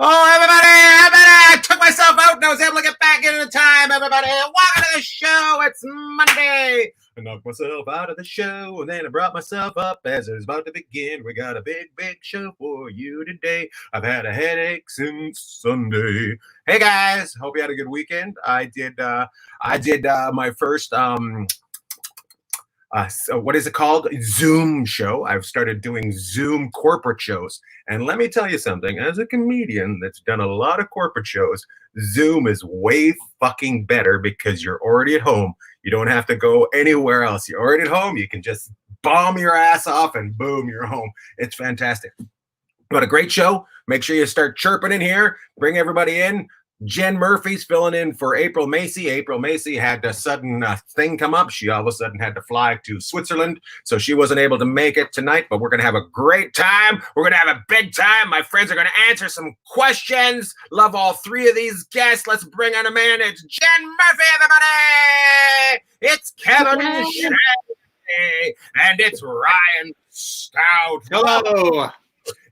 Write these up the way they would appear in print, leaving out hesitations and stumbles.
Oh, everybody, I took myself out and I was able to get back into time, everybody. Welcome to the show. It's Monday. I knocked myself out of the show and then I brought myself up as it was about to begin. We got a big show for you today. I've had a headache since Sunday. Hey guys, hope you had a good weekend. I did my first what is it called? Zoom show. I've started doing Zoom corporate shows. And let me tell you something, as a comedian that's done a lot of corporate shows, Zoom is way fucking better because you're already at home. You don't have to go anywhere else. You're already at home. You can just bomb your ass off and boom, you're home. It's fantastic. But a great show. Make sure you start chirping in here. Bring everybody in. Jen Murphy's filling in for April Macy. April Macy had a sudden thing come up. She all of a sudden had to fly to Switzerland, so she wasn't able to make it tonight, but we're going to have a great time. We're going to have a big time. My friends are going to answer some questions. Love all three of these guests. Let's bring on a man. It's Jen Murphy, everybody. It's Kevin Shea, and it's Ryan Stout. Hello.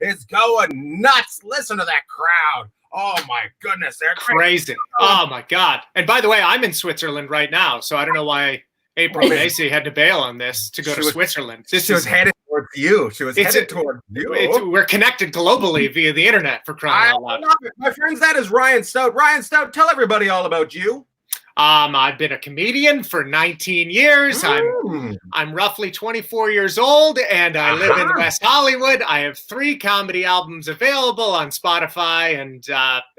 It's going nuts. Listen to that crowd. Oh my goodness, they're crazy. Oh my God. And by the way, I'm in Switzerland right now, so I don't know why April Macy had to bail on this to go to Switzerland. She was headed towards you. She was headed towards you. We're connected globally via the internet, for crying out loud. My friends, that is Ryan Stout. Ryan Stout, tell everybody all about you. I've been a comedian for 19 years. I'm roughly 24 years old, and I live in West Hollywood. I have 3 comedy albums available on Spotify and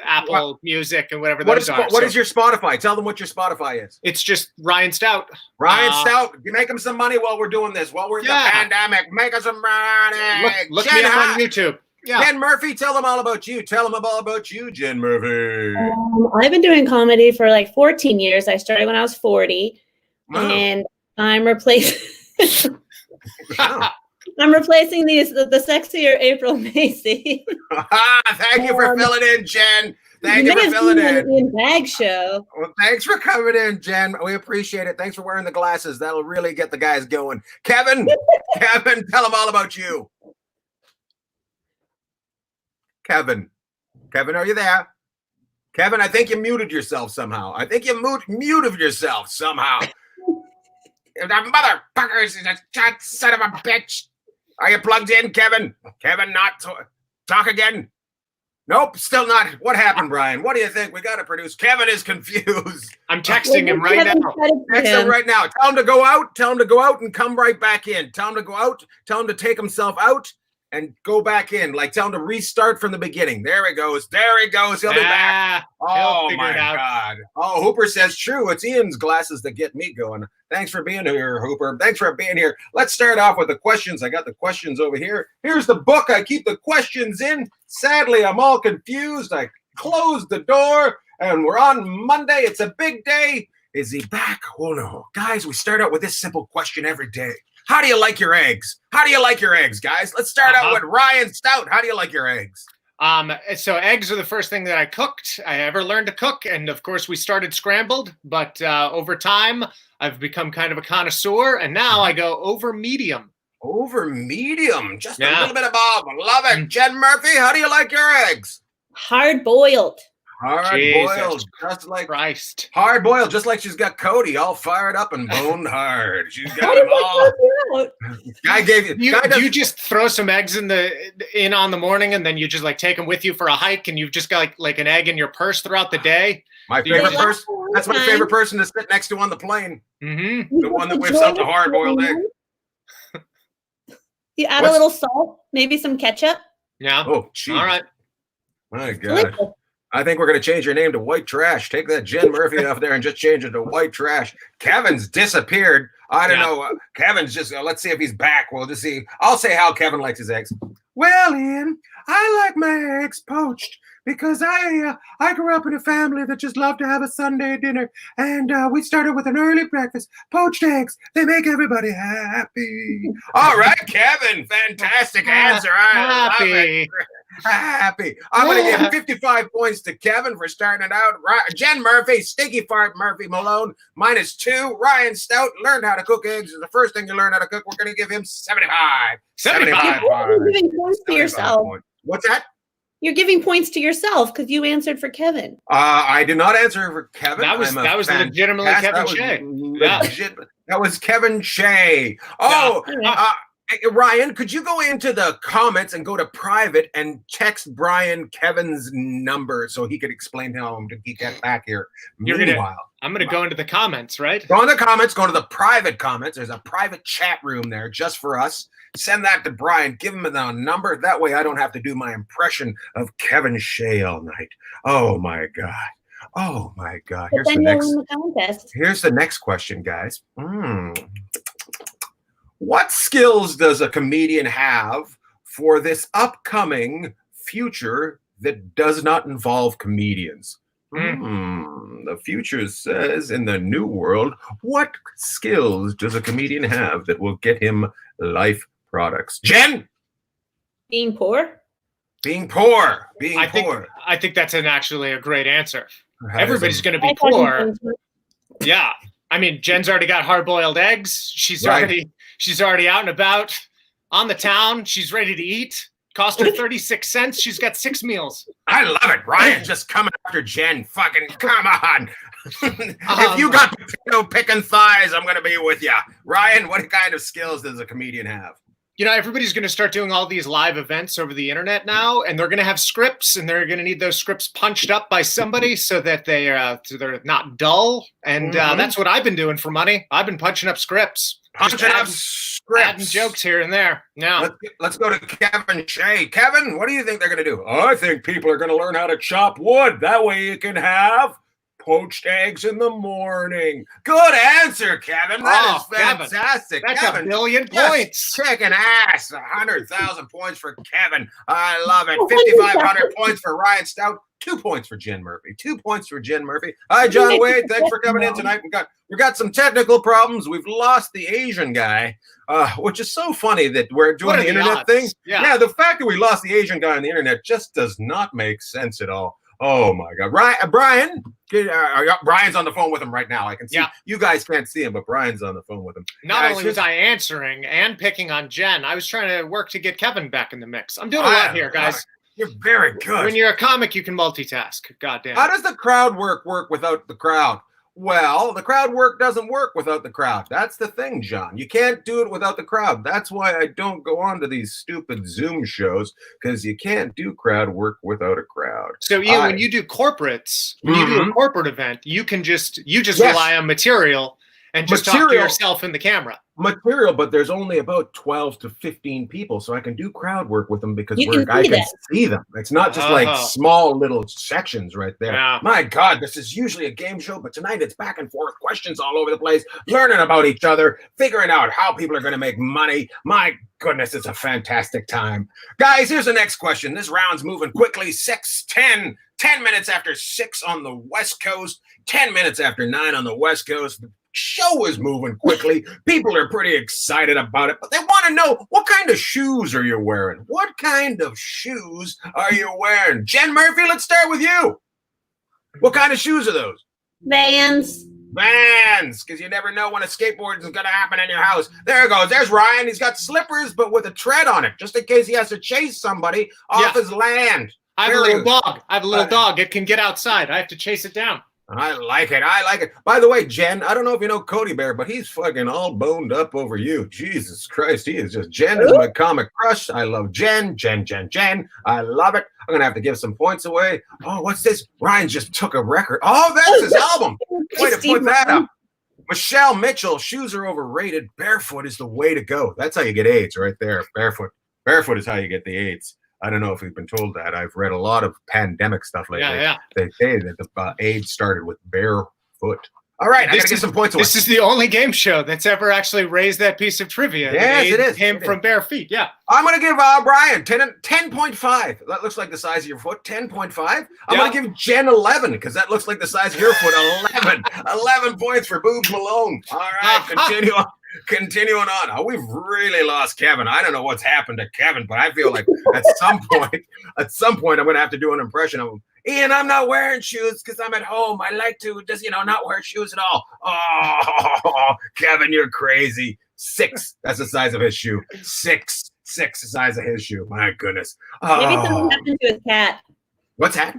Apple Music and whatever those are. What is your Spotify? Tell them what your Spotify is. It's just Ryan Stout. Ryan Stout. You make him some money while we're doing this. While we're in the pandemic, make us some money. Look me up on YouTube. Yeah. Jen Murphy, tell them all about you. Tell them all about you, Jen Murphy. I've been doing comedy for like 14 years. I started when I was 40, and I'm replacing. I'm replacing the sexier April Macy. Thank you for filling in, Jen. Thank you for filling in. Bagg show. Well, thanks for coming in, Jen. We appreciate it. Thanks for wearing the glasses. That'll really get the guys going. Kevin, tell them all about you. Kevin, are you there? Kevin, I think you muted yourself somehow. Muted yourself somehow. That motherfucker is a son of a bitch. Are you plugged in, Kevin? Kevin, not talk again. Nope, still not. What happened, Brian? What do you think? We got to produce. Kevin is confused. I'm texting him right now. Text him right now. Tell him to go out. Tell him to go out and come right back in. Tell him to go out. Tell him to take himself out and go back in. Like, tell him to restart from the beginning. There he goes. He'll be back. Oh, my God. Oh, Hooper says, true. It's Ian's glasses that get me going. Thanks for being here, Hooper. Thanks for being here. Let's start off with the questions. I got the questions over here. Here's the book. I keep the questions in. Sadly, I'm all confused. I closed the door, and we're on Monday. It's a big day. Is he back? Oh, no. Guys, we start out with this simple question every day. How do you like your eggs? Guys? Let's start out with Ryan Stout. How do you like your eggs? So eggs are the first thing that I ever learned to cook. And of course we started scrambled, but over time I've become kind of a connoisseur, and now I go over medium. Over medium. Just a little bit above. Love it. Jen Murphy, how do you like your eggs? Hard boiled. Hard-boiled, hard-boiled, just like she's got Cody all fired up and boned hard. She's got them all. Guy gave you. Do you just throw some eggs in on the morning, and then you just like take them with you for a hike, and you've just got like an egg in your purse throughout the day? My favorite person. That's my favorite person to sit next to on the plane. Mm-hmm. The one that whips out the hard-boiled egg. You add a little salt, maybe some ketchup. Yeah. Oh, geez. All right. My God. I think we're going to change your name to White Trash. Take that Jen Murphy off there and just change it to White Trash. Kevin's disappeared. I don't know. Kevin's just, let's see if he's back. We'll just see. I'll say how Kevin likes his eggs. Well, Ian, I like my eggs poached because I grew up in a family that just loved to have a Sunday dinner. And we started with an early breakfast. Poached eggs. They make everybody happy. All right, Kevin. Fantastic answer. I love it. Happy. I'm going to give 55 points to Kevin for starting it out. Jen Murphy, Stinky Fart Murphy Malone, -2. Ryan Stout learned how to cook eggs. Is the first thing you learn how to cook. We're going to give him 75. 75 points. You're giving points to yourself. What's that? You're giving points to yourself because you answered for Kevin. I did not answer for Kevin. That was legitimately Kevin Shea. That was Kevin Shea. Oh, Ryan, could you go into the comments and go to private and text Brian Kevin's number so he could explain how I'm to get back here? Meanwhile, I'm going to go into the comments, right? Go in the comments, go to the private comments. There's a private chat room there just for us. Send that to Brian. Give him the number. That way I don't have to do my impression of Kevin Shea all night. Oh, my God. Oh, my God. Here's the next question, guys. What skills does a comedian have for this upcoming future that does not involve comedians? The future says in the new world, what skills does a comedian have that will get him life products? Jen? Being poor. Being poor. Being poor. I think that's actually a great answer. Everybody's going to be poor. Yeah. I mean, Jen's already got hard-boiled eggs. She's already out and about on the town. She's ready to eat. Cost her 36 cents. She's got 6 meals. I love it. Ryan just coming after Jen. Fucking come on. If you got potato picking thighs, I'm going to be with you. Ryan, what kind of skills does a comedian have? You know, everybody's going to start doing all these live events over the internet now, and they're going to have scripts, and they're going to need those scripts punched up by somebody so that they're not dull. And that's what I've been doing for money. I've been punching up scripts. Adding jokes here and there. Now, let's go to Kevin Shea. Kevin, what do you think they're going to do? I think people are going to learn how to chop wood. That way you can have poached eggs in the morning. Good answer, Kevin. That is fantastic. That's Kevin, 1 billion points. Kicking ass. 100,000 points for Kevin. I love it. 5,500 points for Ryan Stout. 2 points for Jen Murphy. 2 points for Jen Murphy. Hi, John Wade. Thanks for coming in tonight. We got some technical problems. We've lost the Asian guy, which is so funny that we're doing the internet thing. Yeah, the fact that we lost the Asian guy on the internet just does not make sense at all. Oh my God, Brian, Brian's on the phone with him right now. I can see. Yeah. You guys can't see him, but Brian's on the phone with him. Not only was I answering and picking on Jen, I was trying to work to get Kevin back in the mix. I'm doing a lot here, guys. You're very good. When you're a comic, you can multitask. Goddamn. How does the crowd work without the crowd? Well, the crowd work doesn't work without the crowd. That's the thing, John. You can't do it without the crowd. That's why I don't go on to these stupid Zoom shows, because you can't do crowd work without a crowd. So, Ian, when you do corporates, when you do a corporate event, you just rely on material and just talk to yourself in the camera. But there's only about 12 to 15 people, so I can do crowd work with them because I can see them. It's not just like small little sections right there. Yeah. My God, this is usually a game show, but tonight it's back and forth, questions all over the place, learning about each other, figuring out how people are going to make money. My goodness, it's a fantastic time. Guys, here's the next question. This round's moving quickly. 10 minutes after 6 on the West Coast, 10 minutes after 9 on the West Coast. Show is moving quickly. People are pretty excited about it, but they want to know, what kind of shoes are you wearing? What kind of shoes are you wearing? Jen Murphy, let's start with you. What kind of shoes are those? Vans, because you never know when a skateboard is going to happen in your house. There it goes. There's Ryan. He's got slippers, but with a tread on it, just in case he has to chase somebody off his land. I have a little dog. I have a little dog. It can get outside. I have to chase it down. I like it. By the way, Jen, I don't know if you know Cody Bear, but he's fucking all boned up over you. Jesus Christ, he is just Jen is my comic crush. I love Jen. I love it. I'm gonna have to give some points away. Oh, what's this? Ryan just took a record. Oh, that's his album. Way to put that up. Michelle Mitchell, shoes are overrated. Barefoot is the way to go. That's how you get AIDS right there. Barefoot is how you get the AIDS. I don't know if you've been told that. I've read a lot of pandemic stuff lately. Yeah. They say that the AIDS started with barefoot. All right, I got to get some points away. This is the only game show that's ever actually raised that piece of trivia. Yes, it is. Came from bare feet, yeah. I'm going to give Brian 10.5. That looks like the size of your foot. 10.5. I'm going to give Jen 11 because that looks like the size of your foot. 11. 11 points for Boobs Malone. All right, Continuing on. Oh, we've really lost Kevin. I don't know what's happened to Kevin, but I feel like at some point I'm going to have to do an impression of him. Ian, I'm not wearing shoes because I'm at home. I like to just, not wear shoes at all. Oh, Kevin, you're crazy. 6. That's the size of his shoe. 6. 6 the size of his shoe. My goodness. Maybe something Oh, happened to his cat. what's that?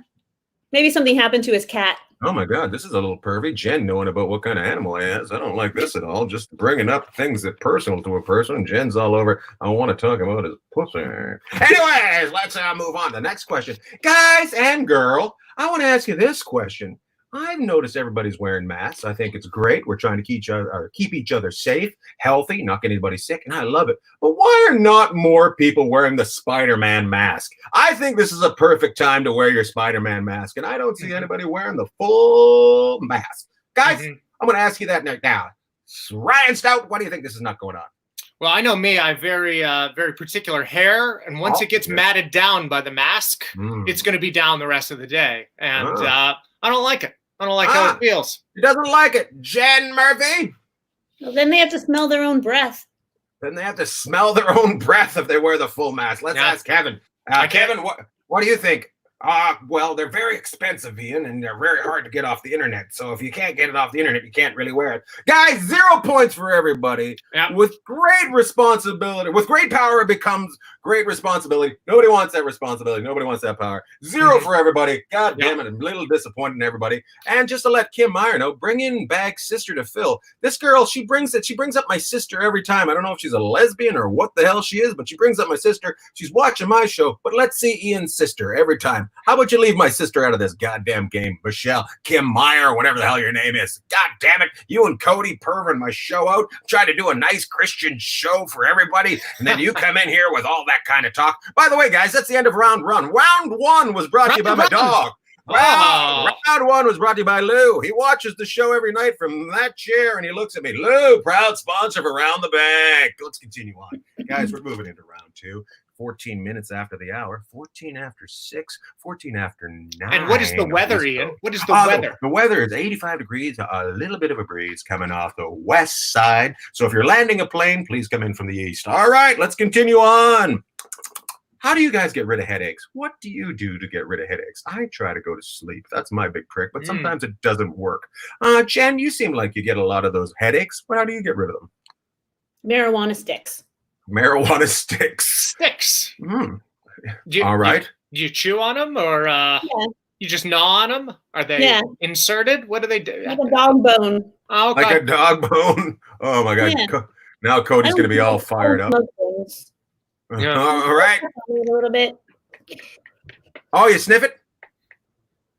Maybe something happened to his cat. Oh my God, this is a little pervy. Jen knowing about what kind of animal he has. I don't like this at all. Just bringing up things that personal to a person. Jen's all over. I want to talk about his pussy. Anyways, let's move on to the next question. Guys and girl, I want to ask you this question. I've noticed everybody's wearing masks. I think it's great. We're trying to keep each other safe, healthy, not get anybody sick, and I love it. But why are not more people wearing the Spider-Man mask? I think this is a perfect time to wear your Spider-Man mask, and I don't see anybody wearing the full mask. Guys, I'm going to ask you that now. Ryan Stout, why do you think this is not going on? Well, I know me. I have very particular hair, and once it gets matted down by the mask, it's going to be down the rest of the day, and I don't like it. I don't like how it feels. He doesn't like it. Jen Murphy? Well, then they have to smell their own breath. Then they have to smell their own breath if they wear the full mask. Let's ask Kevin. Kevin, what do you think? Well, they're very expensive, Ian, and they're very hard to get off the internet. So if you can't get it off the internet, you can't really wear it. Guys, 0 points for everybody. Yeah. With great responsibility. With great power, it becomes great responsibility. Nobody wants that responsibility. Nobody wants that power. 0 for everybody. God damn it. I'm a little disappointed in everybody. And just to let Kim Meyer know, bring in Bagg's sister to Phil. This girl, she brings up my sister every time. I don't know if she's a lesbian or what the hell she is, but she brings up my sister. She's watching my show, but let's see Ian's sister every time. How about you leave my sister out of this goddamn game? Michelle, Kim Meyer, whatever the hell your name is. God damn it. You and Cody perving my show out, trying to do a nice Christian show for everybody, and then you come in here with all that kind of talk. By the way, guys, that's the end of round 1. Round 1 was brought to you by my dog. Round 1 was brought to you by Lou. He watches the show every night from that chair, and he looks at me. Lou, proud sponsor of Around the Bank. Let's continue on. Guys, we're moving into round 2. 14 minutes after the hour, 14 after 6, 14 after 9. And what is the weather, Ian? What is the weather? The weather is 85 degrees, a little bit of a breeze coming off the west side. So if you're landing a plane, please come in from the east. All right, let's continue on. How do you guys get rid of headaches? What do you do to get rid of headaches? I try to go to sleep. That's my big trick, but sometimes it doesn't work. Jen, you seem like you get a lot of those headaches. But how do you get rid of them? Marijuana sticks. Marijuana sticks. All right. Do you chew on them, or you just gnaw on them? Are they inserted? What do they do? Like a dog bone. Oh, okay. Like a dog bone. Oh my God. Yeah. Now Cody's going to be all fired up. Yeah. All right. A little bit. Oh, you sniff it?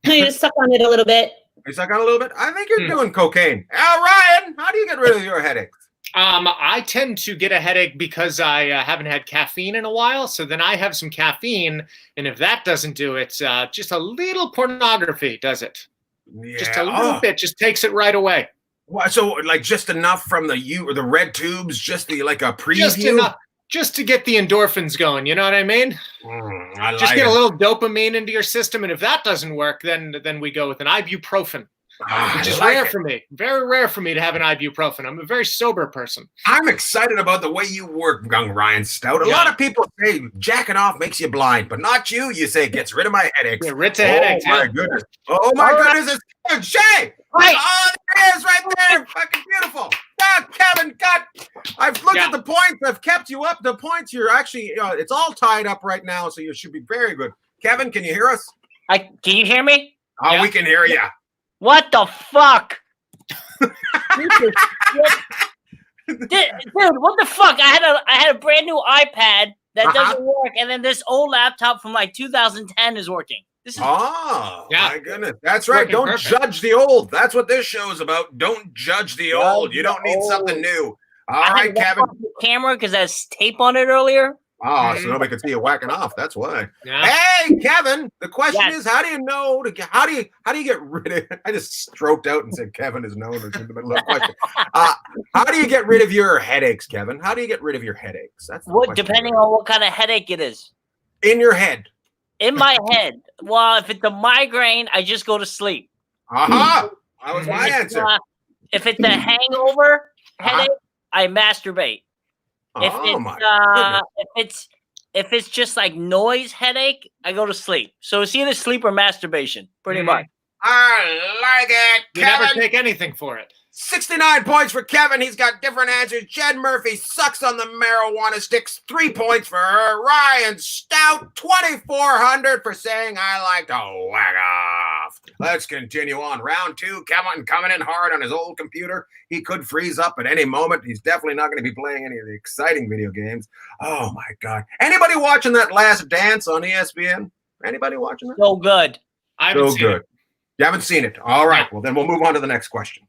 No, you just suck on it a little bit. You suck on a little bit? I think you're doing cocaine. Ryan, how do you get rid of your headaches? I tend to get a headache because I haven't had caffeine in a while. So then I have some caffeine. And if that doesn't do it, just a little pornography does it. Yeah. Just a little bit, just takes it right away. So like just enough from the red tubes, just the like a preview? Just enough, just to get the endorphins going. You know what I mean? Just get a little dopamine into your system. And if that doesn't work, then we go with an ibuprofen. Which is rare for me. Very rare for me to have an ibuprofen. I'm a very sober person. I'm excited about the way you work, young Ryan Stout. A lot of people say jacking off makes you blind, but not you. You say it gets rid of my headaches. Yeah, rid of headaches. My goodness. Oh my goodness, it's good. Shay! Right. Oh, there it is right there. Fucking beautiful. Kevin, I've looked at the points. I've kept you up. The points, you're actually, it's all tied up right now, so you should be very good. Kevin, can you hear us? Can you hear me? Oh, we can hear you. What the fuck? Dude, what the fuck? I had a brand new iPad that doesn't work, and then this old laptop from like 2010 is working. This is my goodness. That's right. Don't judge the old. That's what this show is about. Don't judge the old. You don't need something new. All right, Kevin. Camera because there's tape on it earlier. Oh, so nobody can see you whacking off. That's why. Yeah. Hey, Kevin. The question is, how do you know? How do you get rid of? I just stroked out and said Kevin is known in the middle of the question. How do you get rid of your headaches, Kevin? How do you get rid of your headaches? That's what. Depending on what kind of headache it is. In your head. In my head. Well, if it's a migraine, I just go to sleep. That was my answer. If it's a hangover headache, I masturbate. If it's just like noise headache, I go to sleep. So it's either sleep or masturbation, pretty much. I like it. You Kevin, never take anything for it. 69 points for Kevin. He's got different answers. Jen Murphy sucks on the marijuana sticks. 3 points for her. Ryan Stout, 2,400 for saying I like to whack off. Let's continue on. Round 2. Kevin coming in hard on his old computer. He could freeze up at any moment. He's definitely not going to be playing any of the exciting video games. Oh, my God. Anybody watching that Last Dance on ESPN? Anybody watching that? So good. I haven't seen it. You haven't seen it. All right. Well, then we'll move on to the next question.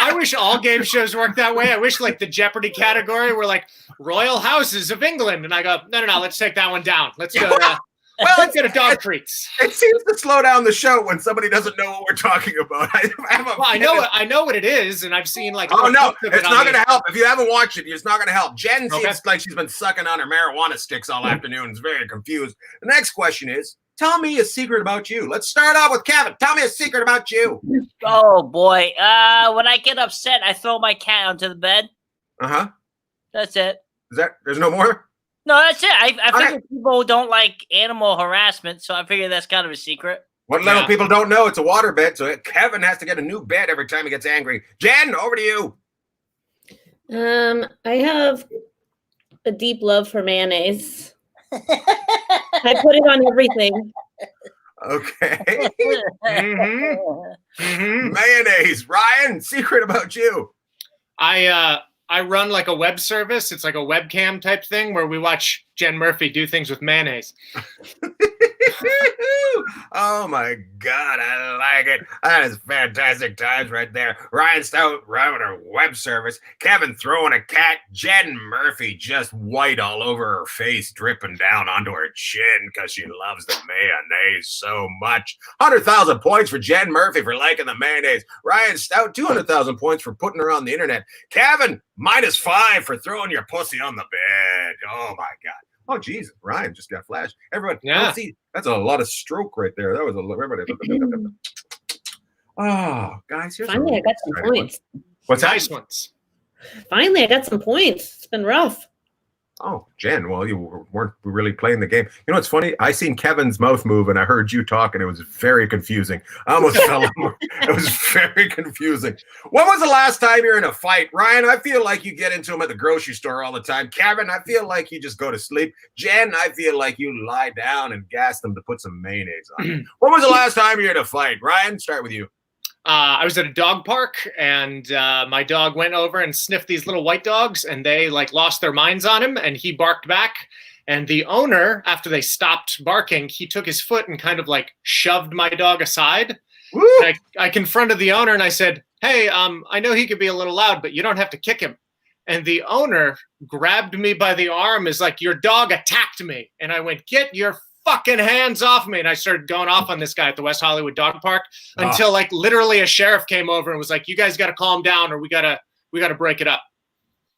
I wish all game shows worked that way. I wish like the Jeopardy category were like Royal Houses of England. And I go, no, let's take that one down. Let's go let's get a dog treats. It seems to slow down the show when somebody doesn't know what we're talking about. I know what it is, and I've seen like. Oh no, it's not going to help. If you haven't watched it, it's not going to help. Jen seems like she's been sucking on her marijuana sticks all afternoon. Is very confused. The next question is, tell me a secret about you. Let's start off with Kevin. Tell me a secret about you. Oh boy, when I get upset, I throw my cat onto the bed. That's it. There's no more? No, that's it. I figure people don't like animal harassment, so I figure that's kind of a secret. What little people don't know, it's a water bed, so Kevin has to get a new bed every time he gets angry. Jen, over to you. I have a deep love for mayonnaise. I put it on everything. Okay. Mayonnaise. Ryan, secret about you. I run like a web service. It's like a webcam type thing where we watch Jen Murphy do things with mayonnaise. Oh my God, I like it. That is fantastic times right there. Ryan Stout running a web service. Kevin throwing a cat. Jen Murphy just white all over her face, dripping down onto her chin because she loves the mayonnaise so much. 100,000 points for Jen Murphy for liking the mayonnaise. Ryan Stout, 200,000 points for putting her on the internet. Kevin, -5 for throwing your pussy on the bed. Oh my God. Oh, Jesus, Ryan just got flashed. Everyone, see, that's a lot of stroke right there. That was oh, guys, here's finally, I got some points. What's nice ones? Finally, I got some points. It's been rough. Oh, Jen, well, you weren't really playing the game. You know what's funny? I seen Kevin's mouth move, and I heard you talk, and it was very confusing. I almost fell over. It was very confusing. When was the last time you were in a fight? Ryan, I feel like you get into them at the grocery store all the time. Kevin, I feel like you just go to sleep. Jen, I feel like you lie down and gas them to put some mayonnaise on. When was the last time you were in a fight? Ryan, start with you. I was at a dog park, and my dog went over and sniffed these little white dogs, and they like lost their minds on him, and he barked back. And the owner, after they stopped barking, he took his foot and kind of like shoved my dog aside. I confronted the owner and I said, hey, I know he could be a little loud, but you don't have to kick him. And the owner grabbed me by the arm, is like, your dog attacked me. And I went, get your fucking hands off me. And I started going off on this guy at the West Hollywood Dog Park until like literally a sheriff came over and was like, you guys got to calm down or we got to break it up.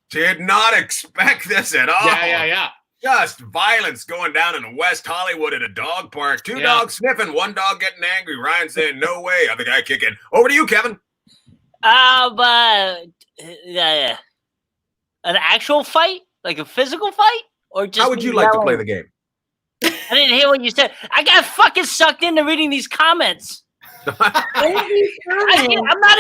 Did not expect this at all. Yeah. Just violence going down in West Hollywood at a dog park. Two dogs sniffing, one dog getting angry. Ryan saying, no way. Other guy kicking. Over to you, Kevin. An actual fight? Like a physical fight? Or just how would you like to play the game? I didn't hear what you said. I got fucking sucked into reading these comments. I'm not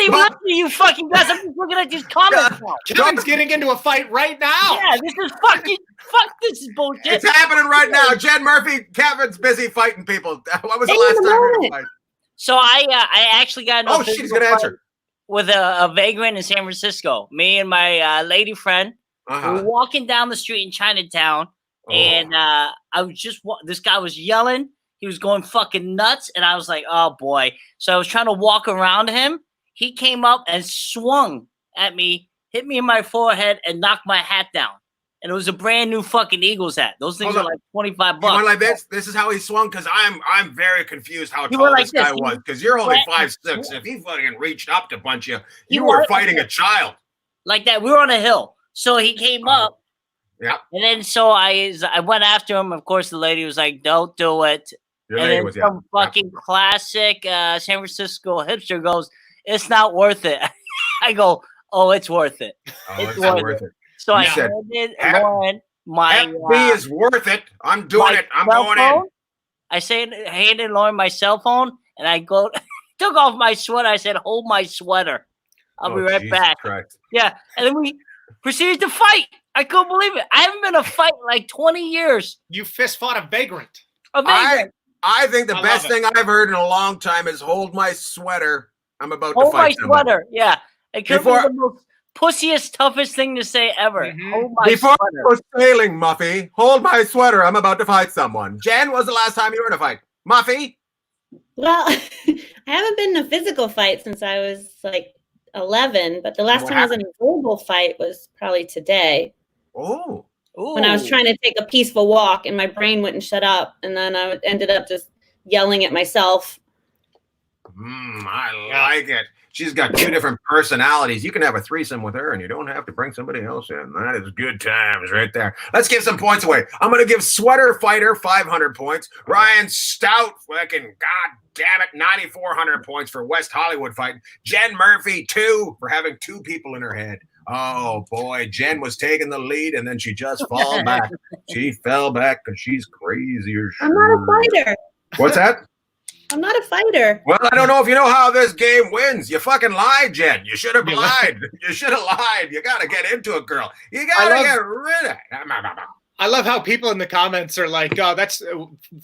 even listening to you fucking guys. I'm just looking at these comments now. Kevin's getting into a fight right now. Yeah, this is fuck this is bullshit. It's happening right now. Jen Murphy, Kevin's busy fighting people. What was the last time you were in a fight? So I actually got into she's gonna answer. With a vagrant in San Francisco. Me and my lady friend we were walking down the street in Chinatown. And I was just this guy was yelling. He was going fucking nuts. And I was like, oh, boy. So I was trying to walk around him. He came up and swung at me, hit me in my forehead, and knocked my hat down. And it was a brand new fucking Eagles hat. Those things are like $25. Like this? This is how he swung? Because I'm very confused how tall this guy was. Because you're only 5'6". If he fucking reached up to punch you, you were fighting a child. Like that. We were on a hill. So he came up. Yeah. And then so I went after him. Of course, the lady was like, don't do it. Your and lady then was some fucking classic San Francisco hipster goes, it's not worth it. I go, oh, it's worth it. Oh, it's worth it. So I handed Lauren my FB is worth it. I'm doing it. I'm going in. I handed Lauren my cell phone, and I took off my sweater. I said, "Hold my sweater. I'll be right Jesus back." Christ. Yeah, and then we proceeded to fight. I couldn't believe it. I haven't been in a fight in like 20 years. You fist fought a vagrant. I think the best thing I've heard in a long time is hold my sweater. I'm about to fight Hold my somebody. sweater. Yeah. It could be the most pussiest, toughest thing to say ever. Hold my Before sweater. I go sailing, Muffy, hold my sweater. I'm about to fight someone. Jen, when was the last time you were in a fight? Muffy? Well, I haven't been in a physical fight since I was like 11, but the last time I was in a verbal fight was probably today. Oh. When I was trying to take a peaceful walk and my brain wouldn't shut up, and then I ended up just yelling at myself. I like it. She's got two different personalities. You can have a threesome with her and you don't have to bring somebody else in. That is good times right there. Let's give some points away. I'm going to give Sweater Fighter 500 points. Ryan Stout, fucking god damn it, 9,400 points for West Hollywood fighting. Jen Murphy, 2 for having 2 people in her head. Oh boy, Jen was taking the lead and then she just fell back. She fell back because she's crazy as shit. I'm not a fighter. What's that? I'm not a fighter. Well, I don't know if you know how this game wins. You fucking lied, Jen. You should have lied. You should have lied. You got to get into it, girl. You got to get rid of it. I love how people in the comments are like, oh, that's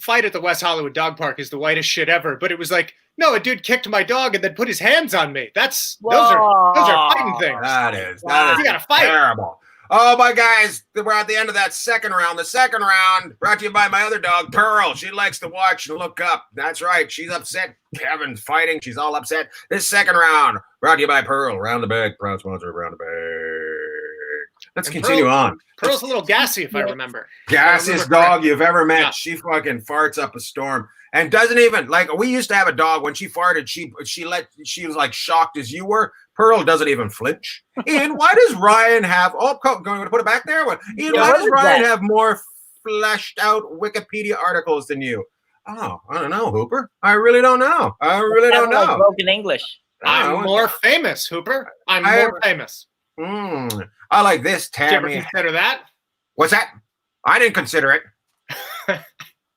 fight at the West Hollywood dog park is the whitest shit ever. But it was like, no, a dude kicked my dog and then put his hands on me. Those are fighting things. That is you gotta fight. Terrible. Oh, my guys, we're at the end of that second round. The second round brought to you by my other dog, Pearl. She likes to watch and look up. That's right. She's upset. Kevin's fighting. She's all upset. This second round brought to you by Pearl. Round the Bagg, proud sponsor of Round the Bagg. Let's continue on. Pearl's a little gassy, if I remember. Gassiest dog you've ever met. Yeah. She fucking farts up a storm. And doesn't even, like, we used to have a dog, when she farted, she was like shocked as you were. Pearl doesn't even flinch. Ian, why does Ryan have, going to put it back there? Ian, why does Ryan have more fleshed out Wikipedia articles than you? Oh, I don't know, Hooper. I really don't know. I really don't know. Broken English. I'm more famous, Hooper. I'm more famous. I like this, Tammy. Did you ever consider that? What's that? I didn't consider it.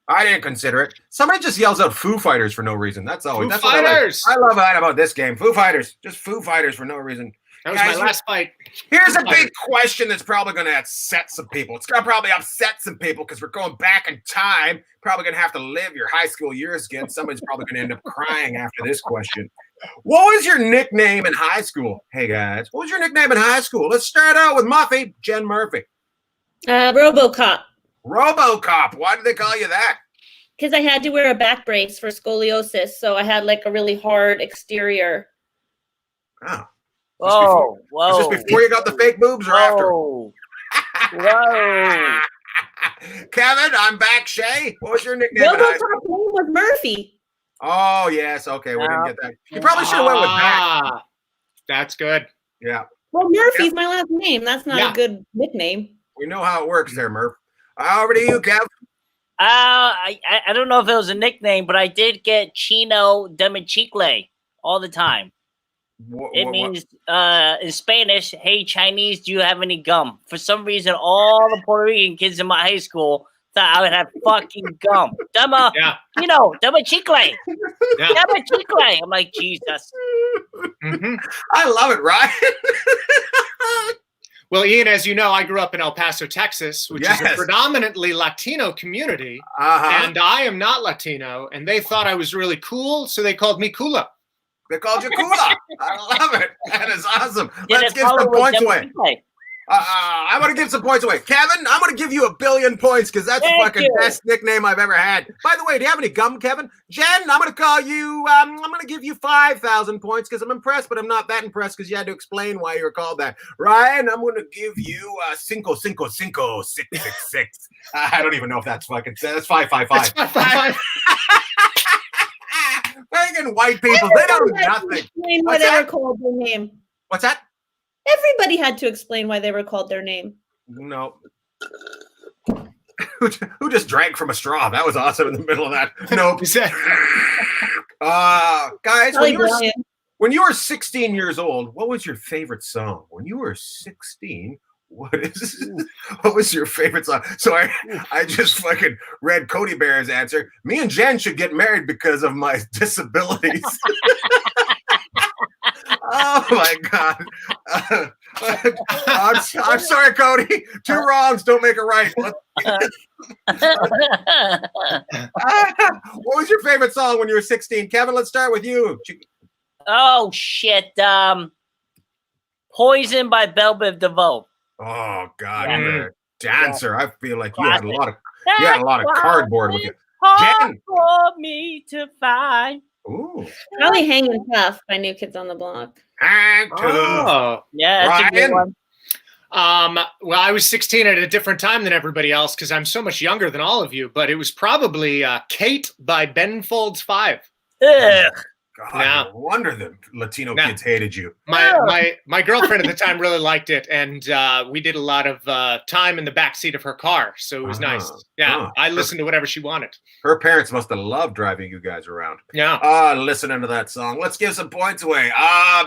I didn't consider it. Somebody just yells out Foo Fighters for no reason. That's always Foo Fighters. I love that about this game. Foo Fighters. Just Foo Fighters for no reason. That was my last fight. Here's a big question that's probably going to upset some people. It's going to probably upset some people because we're going back in time. Probably going to have to live your high school years again. Somebody's probably going to end up crying after this question. What was your nickname in high school? Hey, guys. What was your nickname in high school? Let's start out with Muffy, Jen Murphy. RoboCop. RoboCop. Why did they call you that? Because I had to wear a back brace for scoliosis, so I had like a really hard exterior. Oh. Whoa. Was this before you got the fake boobs or after? Whoa. Kevin, I'm back. Shay, what was your nickname? RoboCop's name was Murphy. Oh, yes. Okay, we didn't get that. You probably should have went with that. That's good. Yeah. Well, Murphy's my last name. That's not a good nickname. We know how it works there, Murph. Over to you, Kev. I don't know if it was a nickname, but I did get Chino de mi chicle all the time. It means in Spanish, hey, Chinese, do you have any gum? For some reason, all the Puerto Rican kids in my high school thought I would have fucking gum. Dama chicle. Yeah. Dama chicle. I'm like, Jesus. Mm-hmm. I love it, Ryan. Well, Ian, as you know, I grew up in El Paso, Texas, which is a predominantly Latino community. And I am not Latino, and they thought I was really cool, so they called me Kula. They called you Kula. I love it. That is awesome. Let's give some points away. I'm going to give some points away. Kevin, I'm going to give you 1 billion points because that's the fucking best nickname I've ever had. By the way, do you have any gum, Kevin? Jen, I'm going to call you, I'm going to give you 5,000 points because I'm impressed, but I'm not that impressed because you had to explain why you were called that. Ryan, I'm going to give you 666. I don't even know if that's fucking, that's 555. That's 555. Fucking white people, they don't know nothing. Explain why they were called their name. What's that? Everybody had to explain why they were called their name. No. Who just drank from a straw? That was awesome in the middle of that. Nope. Guys, when you were 16 years old, what was your favorite song? When you were 16, What was your favorite song? So I just fucking read Cody Bear's answer. Me and Jen should get married because of my disabilities. Oh my God. I'm sorry, Cody. 2 wrongs don't make a right. What was your favorite song when you were 16? Kevin, let's start with you. Oh, shit. Poison by Belle Biv DeVoe. Oh God, you're a dancer. I feel like you had a lot of cardboard with you. Jen, for me to find. Ooh, probably Hanging Tough by New Kids on the Block. Oh, yeah, that's a good one. Well, I was 16 at a different time than everybody else because I'm so much younger than all of you. But it was probably Kate by Ben Folds 5. Ugh. God, no wonder the Latino kids hated you. My girlfriend at the time really liked it, and we did a lot of time in the back seat of her car, so it was nice. Yeah, I listened to whatever she wanted. Her parents must have loved driving you guys around. Yeah. Listening to that song. Let's give some points away.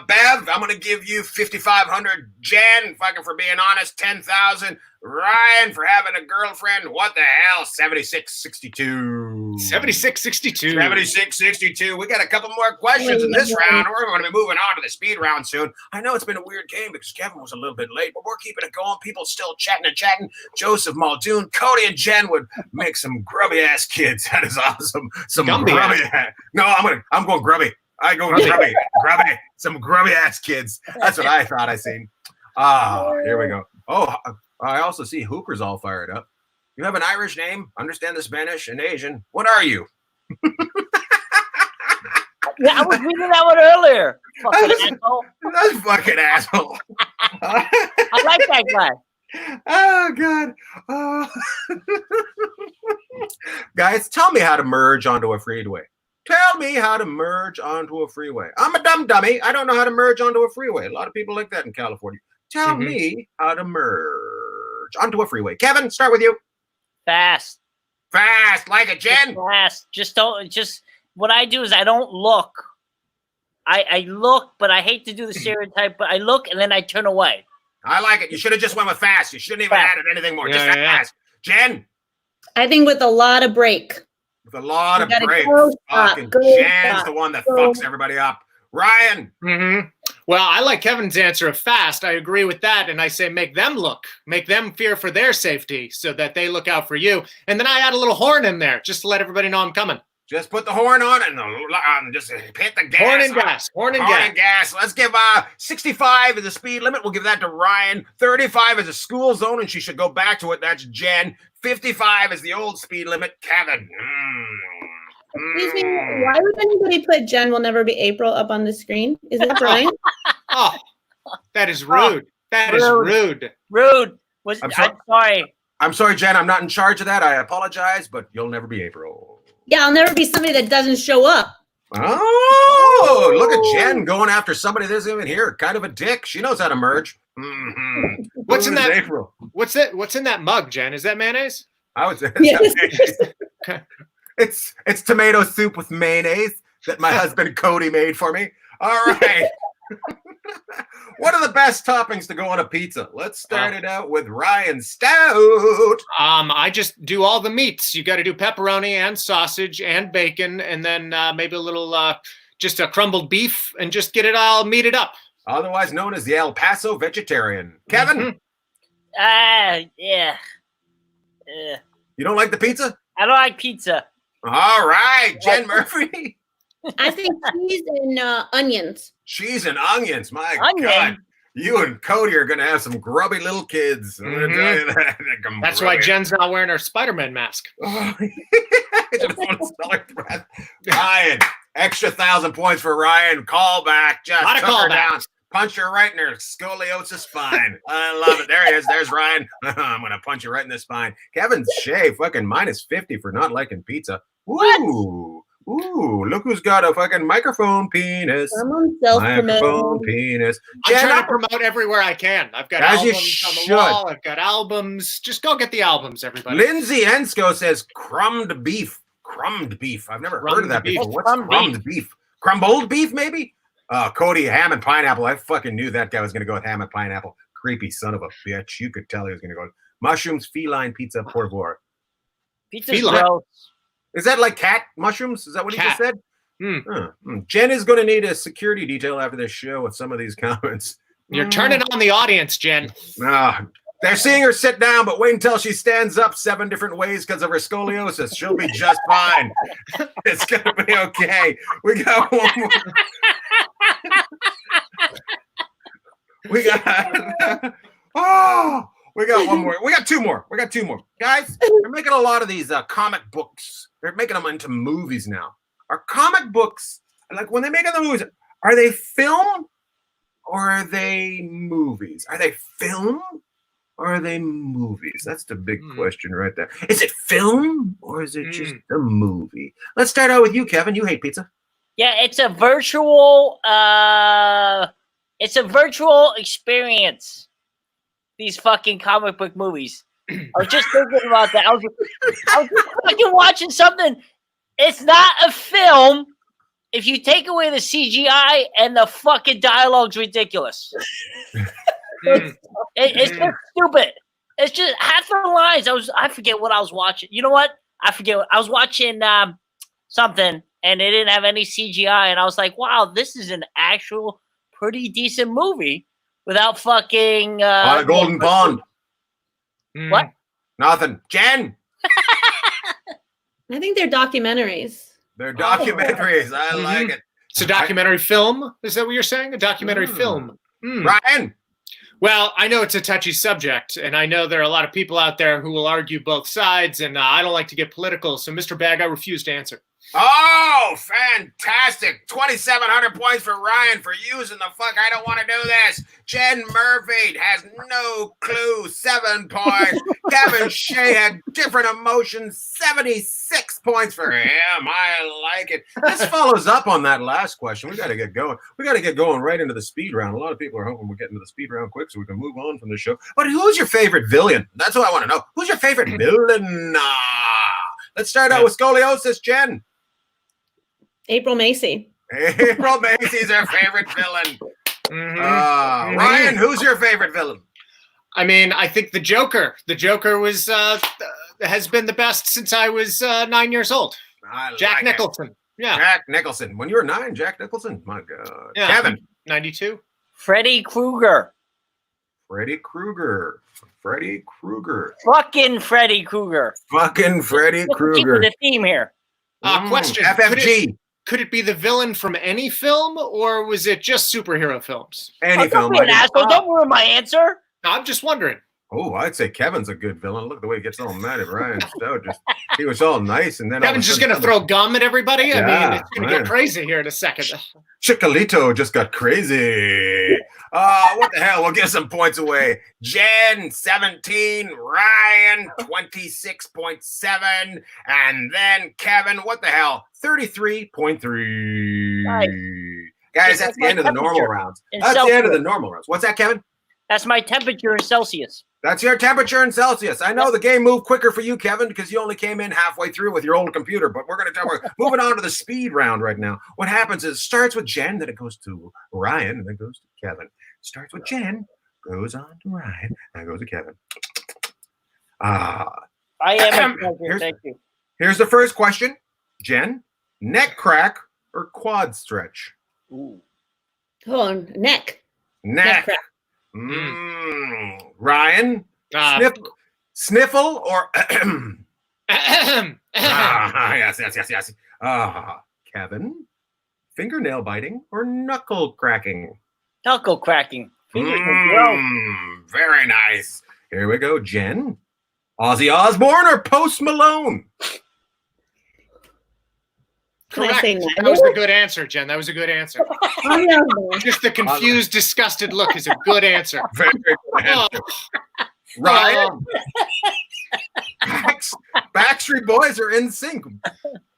Bev, I'm gonna give you 5,500. Jen, fucking for being honest, 10,000. Ryan for having a girlfriend. What the hell? 7662. 7662. 7662. We got a couple more questions in this round. We're going to be moving on to the speed round soon. I know it's been a weird game because Kevin was a little bit late, but we're keeping it going. People still chatting and chatting. Joseph Muldoon, Cody, and Jen would make some grubby ass kids. That is awesome. Some grubby. No, I'm going grubby. I go grubby. Grubby. Some grubby ass kids. That's what I thought I seen. Here we go. I also see Hooper's all fired up. You have an Irish name, understand the Spanish and Asian. What are you? Yeah, I was reading that one earlier. Fucking asshole. That's fucking asshole. I like that guy. Oh, God. Guys, tell me how to merge onto a freeway. Tell me how to merge onto a freeway. I'm a dumb dummy. I don't know how to merge onto a freeway. A lot of people like that in California. Tell me how to merge onto a freeway. Kevin, start with you. Fast. Fast, like a Jen. Fast. What I do is I don't look. I look, but I hate to do the stereotype, but I look and then I turn away. I like it. You should have just went with fast. You shouldn't even added anything more. Just fast. Jen? I think with a lot of break. With a lot of break. Fucking Jen's the one that fucks everybody up. Ryan? Well, I like Kevin's answer of fast. I agree with that. And I say make them look. Make them fear for their safety so that they look out for you. And then I add a little horn in there just to let everybody know I'm coming. Just put the horn on and just hit the gas. Horn and gas. Horn and gas. Let's give 65 as the speed limit. We'll give that to Ryan. 35 is a school zone, and she should go back to it. That's Jen. 55 is the old speed limit. Kevin. Excuse me, why would anybody put Jen will never be April up on the screen? Is it Brian? That is rude. That is rude. Rude. I'm sorry. I'm sorry, Jen. I'm not in charge of that. I apologize, but you'll never be April. Yeah, I'll never be somebody that doesn't show up. Oh, look at Jen going after somebody that's even here. Kind of a dick. She knows how to merge. What's in that? April? What's in that mug, Jen? Is that mayonnaise? I would say Okay. It's tomato soup with mayonnaise that my husband Cody made for me. All right. What are the best toppings to go on a pizza? Let's start it out with Ryan. Stout. I just do all the meats. You got to do pepperoni and sausage and bacon, and then maybe a little just a crumbled beef, and just get it all meated up. Otherwise known as the El Paso vegetarian. Kevin. Yeah. You don't like the pizza? I don't like pizza. All right, Jen Murphy. I think cheese and onions. Cheese and onions. My God. You and Cody are going to have some grubby little kids. I'm going to tell you that. That's why Jen's not wearing her Spider-Man mask. I just want to smell her breath. Ryan, extra 1,000 points for Ryan. Call back. Just took her down. Punch her right in her scoliosis spine. I love it. There he is. There's Ryan. I'm going to punch you right in the spine. Kevin Shea, fucking minus 50 for not liking pizza. Ooh. Ooh, look who's got a fucking microphone penis. Microphone penis. I'm trying to promote everywhere I can. I've got albums on the wall. I've got albums. Just go get the albums, everybody. Lindsay Ensko says crumbed beef. Crumbed beef. I've never heard of that before. What's crumbed beef? Crumbled beef, maybe? Cody, ham and pineapple. I fucking knew that guy was going to go with ham and pineapple. creepy son of a bitch. You could tell he was going to go mushrooms, feline pizza, por favor. Pizza's gross. Is that like cat mushrooms? Is that what he just said? Mm. Jen is going to need a security detail after this show with some of these comments. You're turning on the audience, Jen. They're seeing her sit down, but wait until she stands up 7 different ways because of her scoliosis. She'll be just fine. It's going to be okay. We got one more. We got one more. We got two more. Guys, they're making a lot of these comic books. They're making them into movies now. Are comic books, like when they make the movies, are they film or are they movies? Are they film or are they movies? That's the big question right there. Is it film or is it just a movie? Let's start out with you, Kevin. You hate pizza. Yeah, it's a virtual experience. These fucking comic book movies. I was just thinking about that. I was just fucking watching something. It's not a film if you take away the CGI and the fucking dialogue's ridiculous. It's just stupid. It's just half the lines. I forget what I was watching. You know what? I forget. I was watching something and they didn't have any CGI, and I was like, "Wow, this is an actual pretty decent movie without fucking." On a golden pond. What? Nothing. Jen. I think they're documentaries. They're documentaries. I like it. It's a documentary film. Is that what you're saying? A documentary film. Ryan. Well, I know it's a touchy subject, and I know there are a lot of people out there who will argue both sides, and I don't like to get political. So, Mr. Bagg, I refuse to answer. Oh, fantastic. 2,700 points for Ryan for using the fuck. I don't want to do this. Jen Murphy has no clue. 7 points. Kevin Shea had different emotions. 76 points for him. I like it. This follows up on that last question. We got to get going. We got to get going right into the speed round. A lot of people are hoping we're getting to the speed round quick so we can move on from the show. But who's your favorite villain? That's what I want to know. Who's your favorite villain? Let's start out with scoliosis, Jen. April Macy. April Macy's our favorite villain. Ryan, who's your favorite villain? I mean, I think the Joker. The Joker was has been the best since I was 9 years old. Jack Nicholson. Yeah. Jack Nicholson. When you were 9, Jack Nicholson. My God. Yeah. Kevin. 92. Freddy Krueger. Freddy Krueger. Fucking Freddy Krueger. Fucking Freddy Krueger. The theme here. Question. FFG. Could it be the villain from any film, or was it just superhero films? Any film. Don't be an asshole. Don't ruin my answer. I'm just wondering. Oh, I'd say Kevin's a good villain. Look at the way he gets all mad at Ryan Stout. He was all nice, and then Kevin's just going to throw gum at everybody. Yeah, I mean, it's going to get crazy here in a second. Chicolito just got crazy. What the hell? We'll give some points away. Jen, 17. Ryan, 26.7. And then Kevin, what the hell? 33.3. Nice. Guys, that's the end of the normal rounds. That's the end of the normal rounds. What's that, Kevin? That's my temperature in Celsius. That's your temperature in Celsius. I know the game moved quicker for you, Kevin, because you only came in halfway through with your old computer, but we're moving on to the speed round right now. What happens is it starts with Jen, then it goes to Ryan, and then goes to Kevin. Starts with Jen, goes on to Ryan, and goes to Kevin. I am a pleasure. Thank you. Here's the first question. Jen, neck crack or quad stretch? Ooh. Oh, neck. Neck crack. Ryan, sniffle or yes. Kevin, fingernail biting or knuckle cracking? Knuckle cracking. Very nice. Here we go, Jen. Ozzy Osbourne or Post Malone? Correct. That was a good answer, Jen. That was a good answer. Just the confused, disgusted look is a good answer. Very good answer. Ryan. Backstreet Boys are in sync.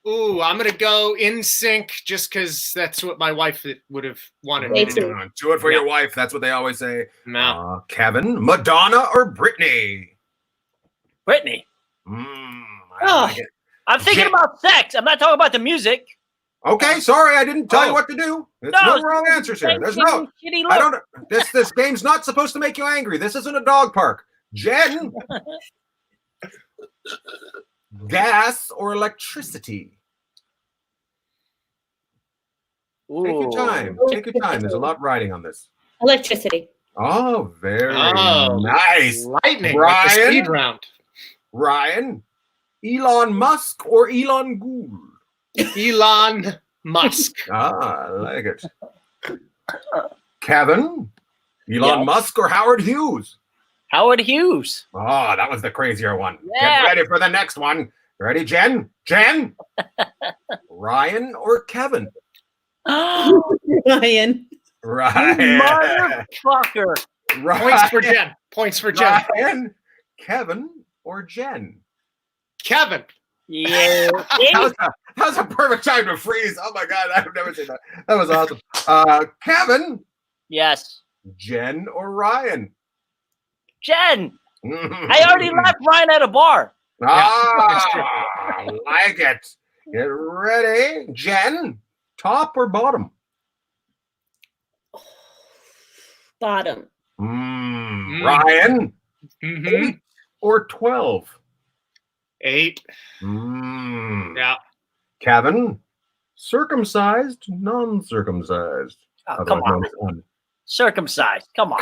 Ooh, I'm going to go in sync just because that's what my wife would have wanted me to do. Do it for your wife. That's what they always say. No. Kevin, Madonna or Britney? Britney. I like it. I'm thinking about sex. I'm not talking about the music. Okay, sorry, I didn't tell you what to do. There's no wrong answers here. There's no. I don't. This game's not supposed to make you angry. This isn't a dog park. Jen, gas or electricity? Ooh. Take your time. Take your time. There's a lot riding on this. Electricity. Oh, very nice. Lightning. Ryan, like the speed round. Ryan, Elon Musk or Elon Gould? Elon Musk. I like it. Kevin, Elon Musk or Howard Hughes? Howard Hughes. Oh, that was the crazier one. Yeah. Get ready for the next one. Ready, Jen? Jen? Ryan or Kevin? Ryan. Ryan. Motherfucker. Ryan. Points for Jen. Points for Jen. Ryan, Kevin or Jen? Kevin. Yeah. that was a perfect time to freeze. Oh my God, I've never seen that. That was awesome. Kevin? Yes. Jen or Ryan? Jen. I already left Ryan at a bar. I like it. Get ready. Jen, top or bottom? Bottom. Ryan, 8 or 12? 8. Yeah. Kevin, circumcised, non-circumcised? Oh, come on. Circumcised. Come on.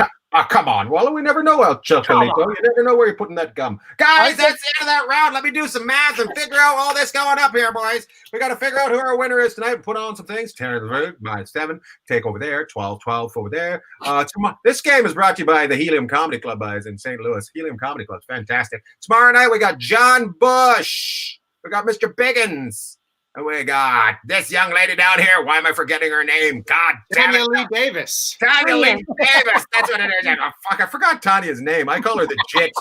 Come on. Well, we never know, El Chocolito. You never know where you're putting that gum. Guys, that's the end of that round. Let me do some math and figure out all this going up here, boys. We got to figure out who our winner is tonight. Put on some things. 10 minus 7. Take over there. 12 over there. This game is brought to you by the Helium Comedy Club in St. Louis. Helium Comedy Club is fantastic. Tomorrow night, we got John Bush. We got Mr. Biggins. And we got this young lady down here. Why am I forgetting her name? God damn it. Tanya Lee Davis. Tanya Lee Davis. That's what it is. Oh, fuck, I forgot Tanya's name. I call her the Jit.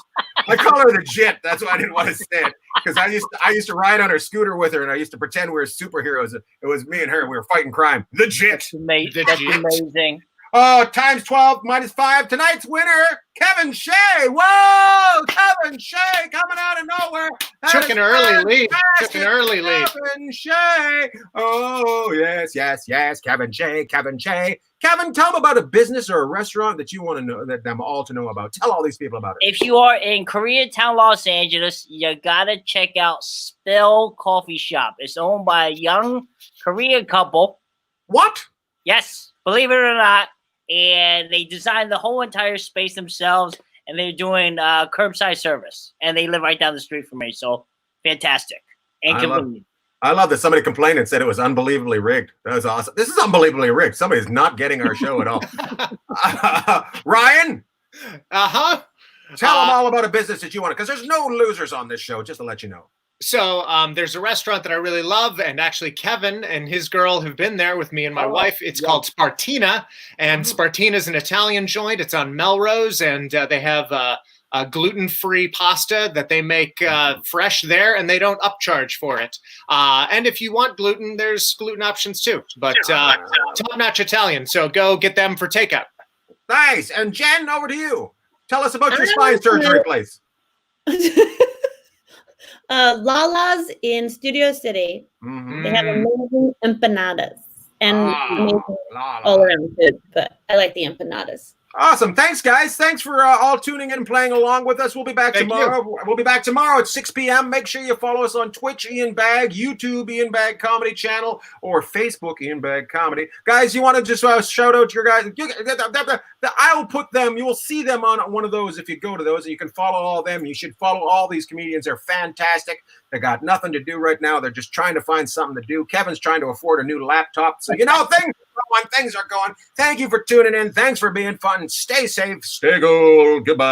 I call her the Jit. That's why I didn't want to say it. Because I used to ride on her scooter with her, and I used to pretend we were superheroes. It was me and her. We were fighting crime. The Jit. That's amazing. Oh, times 12 minus 5. Tonight's winner, Kevin Shea. Whoa! Kevin Shea coming out of nowhere. Took an early lead. Kevin Shea. Oh, yes. Kevin Shea. Kevin, tell them about a business or a restaurant that you want to know, that them all to know about. Tell all these people about it. If you are in Koreatown, Los Angeles, you got to check out Spill Coffee Shop. It's owned by a young Korean couple. What? Yes. Believe it or not. And they designed the whole entire space themselves, and they're doing curbside service. And they live right down the street from me, so fantastic and convenient. I love that somebody complained and said it was unbelievably rigged. That was awesome. This is unbelievably rigged. Somebody's not getting our show at all. Ryan? Uh-huh. Tell them all about a business that you want, because there's no losers on this show, just to let you know. So there's a restaurant that I really love, and actually Kevin and his girl have been there with me and my wife. It's called Spartina, and Spartina is an Italian joint. It's on Melrose, and they have a gluten-free pasta that they make fresh there, and they don't upcharge for it. And if you want gluten, there's gluten options too, but top-notch Italian, so go get them for takeout. Nice. And Jen, over to you. Tell us about your spine surgery place. Lala's in Studio City. They have amazing empanadas and amazing all around food, but I like the empanadas. Awesome. Thanks, guys. Thanks for all tuning in and playing along with us. We'll be back tomorrow. We'll be back tomorrow at 6 p.m. Make sure you follow us on Twitch, Ian Bagg, YouTube, Ian Bagg Comedy Channel, or Facebook, Ian Bagg Comedy. Guys, you want to just shout out to your guys? I will put them. You will see them on one of those if you go to those. And you can follow all of them. You should follow all these comedians. They're fantastic. They got nothing to do right now. They're just trying to find something to do. Kevin's trying to afford a new laptop. So, things are going. Thank you for tuning in. Thanks for being fun. Stay safe. Stay gold. Goodbye.